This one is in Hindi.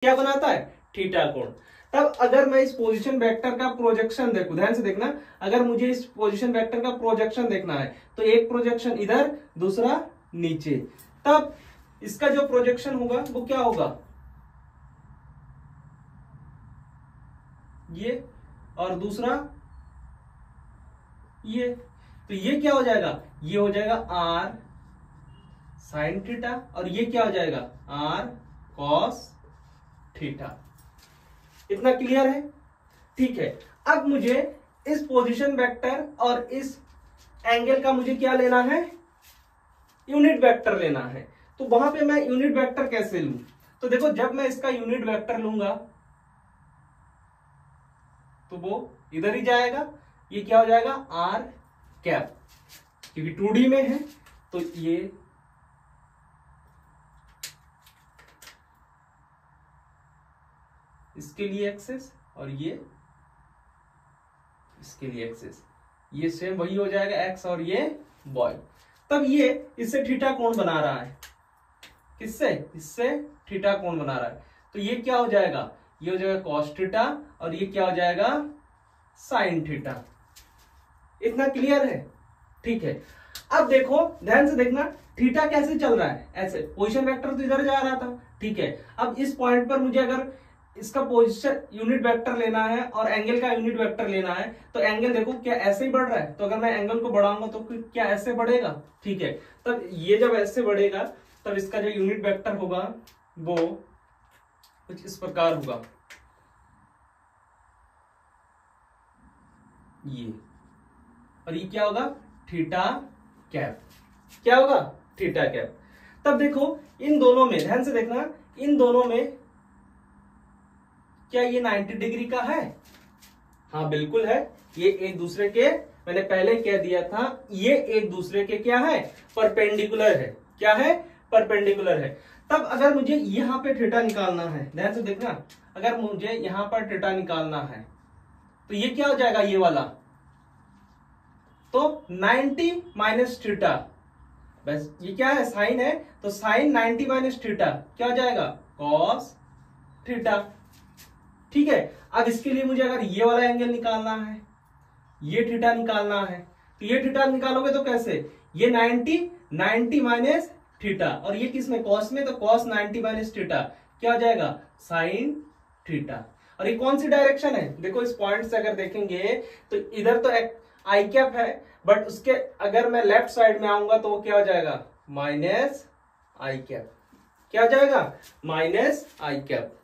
क्या बनाता है, थीटा कोण। तब अगर मैं इस पोजीशन वेक्टर का प्रोजेक्शन देखूं, ध्यान से देखना, अगर मुझे इस पोजीशन वेक्टर का प्रोजेक्शन देखना है तो एक प्रोजेक्शन इधर, दूसरा नीचे, तब इसका जो प्रोजेक्शन होगा वो क्या होगा, ये, और दूसरा ये, तो ये क्या हो जाएगा, ये हो जाएगा आर साइन थीटा, और ये क्या हो जाएगा, आर कॉस थीटा। इतना क्लियर है, ठीक है। अब मुझे इस पोजीशन वेक्टर और इस एंगल का मुझे क्या लेना है, यूनिट वेक्टर लेना है। तो वहां पे मैं यूनिट वेक्टर कैसे लूं, तो देखो जब मैं इसका यूनिट वेक्टर लूंगा तो वो इधर ही जाएगा, ये क्या हो जाएगा, आर कैप, क्योंकि 2D में है तो ये इसके लिए एक्सेस और ये इसके लिए एक्सेस, ये सेम वही हो जाएगा एक्स और ये वाई। तब ये इससे थीटा कोण बना रहा है, किससे, इससे थीटा कोण बना रहा है, तो ये क्या हो जाएगा, ये हो जाएगा कॉस थीटा और ये क्या हो जाएगा, साइन थीटा। इतना क्लियर है, ठीक है। अब देखो ध्यान से देखना, थीटा कैसे चल रहा है, ऐसे, पोजीशन वेक्टर तो इधर जा रहा था, ठीक है। अब इस पॉइंट पर मुझे अगर इसका पोजीशन यूनिट वेक्टर लेना है और एंगल का यूनिट वेक्टर लेना है, तो एंगल देखो क्या ऐसे ही बढ़ रहा है, तो अगर मैं एंगल को बढ़ाऊंगा तो क्या ऐसे बढ़ेगा, ठीक है। तब ये जब ऐसे बढ़ेगा तब इसका जो यूनिट वेक्टर होगा वो कुछ इस प्रकार होगा, ये, और ये क्या होगा, थीटा कैप, क्या होगा, थीटा कैप। तब देखो इन दोनों में, ध्यान से देखना, इन दोनों में क्या ये 90 डिग्री का है, हाँ बिल्कुल है, ये एक दूसरे के, मैंने पहले कह दिया था, ये एक दूसरे के क्या है, परपेंडिकुलर है, क्या है, परपेंडिकुलर है। तब अगर मुझे यहां पे थीटा निकालना है, ध्यान से देखना, अगर मुझे यहां पर थीटा निकालना है तो ये क्या हो जाएगा, ये वाला, तो 90 माइनस थीटा, बस ये क्या है, साइन है, तो साइन 90 माइनस थीटा क्या हो जाएगा, कॉस थीटा, ठीक है। अब इसके लिए मुझे अगर ये वाला एंगल निकालना है, ये थीटा निकालना है, तो ये थीटा निकालोगे तो कैसे, ये 90 माइनस थीटा, और ये किस में, कॉस में, तो कॉस 90 माइनस थीटा क्या हो जाएगा, साइन थीटा। और ये कौन सी डायरेक्शन है, देखो इस पॉइंट से अगर देखेंगे तो इधर तो आई कैप है, बट उसके अगर मैं लेफ्ट साइड में आऊंगा तो वो क्या हो जाएगा, माइनस आई कैप, क्या हो जाएगा, माइनस आई कैप।